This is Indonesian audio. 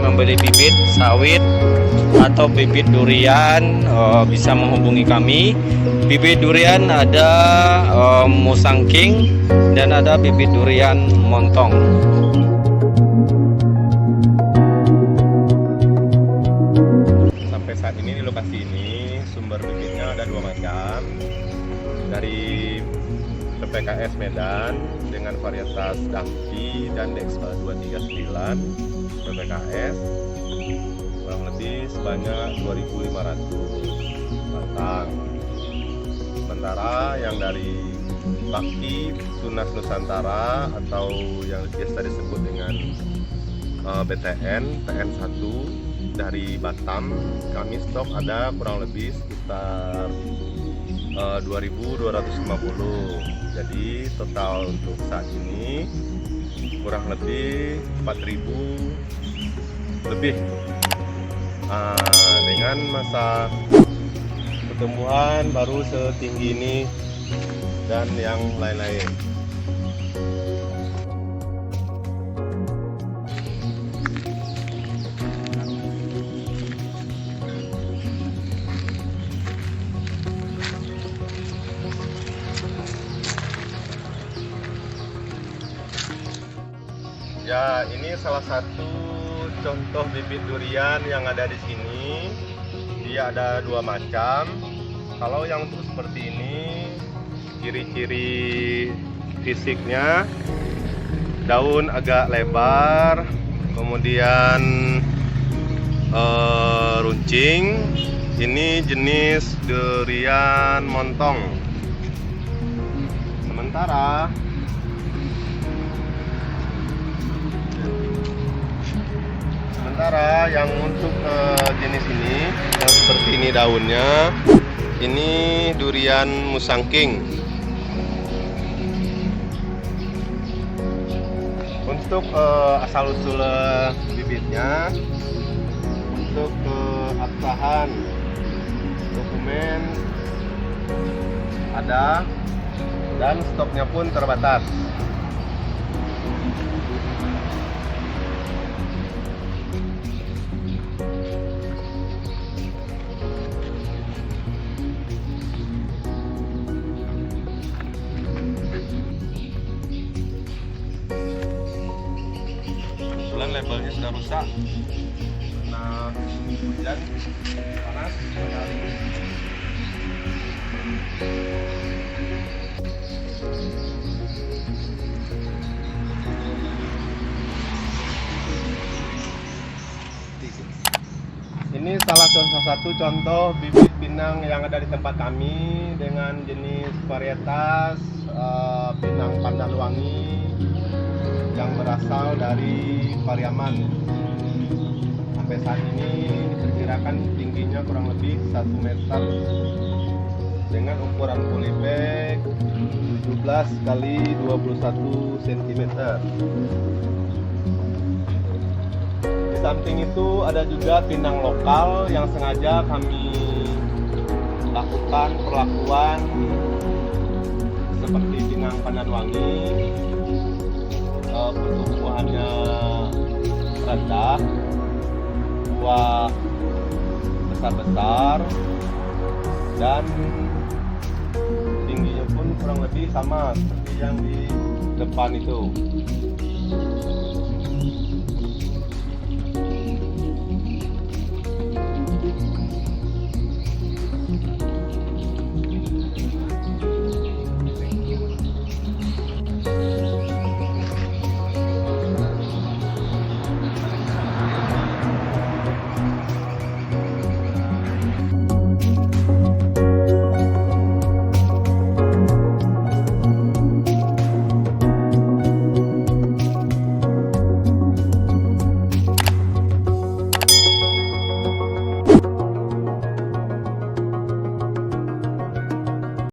membeli bibit sawit atau bibit durian, bisa menghubungi kami. Bibit durian ada Musang King dan ada bibit durian montong. Sampai saat ini di lokasi ini sumber bibitnya ada 2 macam. Dari PPKS Medan dengan varietas Dangki dan Dexpa 239 PPKS kurang lebih sebanyak 2.500 batang. Sementara yang dari Bakti Tunas Nusantara atau yang biasa disebut dengan BTN TN1 dari Batam, kami stok ada kurang lebih sekitar 2.250. Jadi total untuk saat ini kurang lebih 4.000 lebih, dengan masa pertumbuhan baru setinggi ini dan yang lain-lain. Ya, ini salah satu contoh bibit durian yang ada di sini. Dia ada 2 macam. Kalau yang untuk seperti ini, ciri-ciri fisiknya daun agak lebar, kemudian runcing. Ini jenis durian montong. Sementara yang untuk jenis ini yang seperti ini daunnya, ini durian Musang King. Untuk asal usul bibitnya, untuk keabsahan dokumen ada dan stoknya pun terbatas. Labelnya sudah rusak karena hujan panas sekali. Ini salah satu contoh bibit pinang yang ada di tempat kami dengan jenis varietas pinang pandan wangi yang berasal dari Pariaman. Sampai saat ini diperkirakan tingginya kurang lebih 1 meter dengan ukuran polybag 17 kali 21 cm. Di samping itu ada juga pinang lokal yang sengaja kami lakukan perlakuan seperti pinang pandan wangi. Pertumbuhannya rendah, buah besar-besar, dan tingginya pun kurang lebih sama seperti yang di depan itu.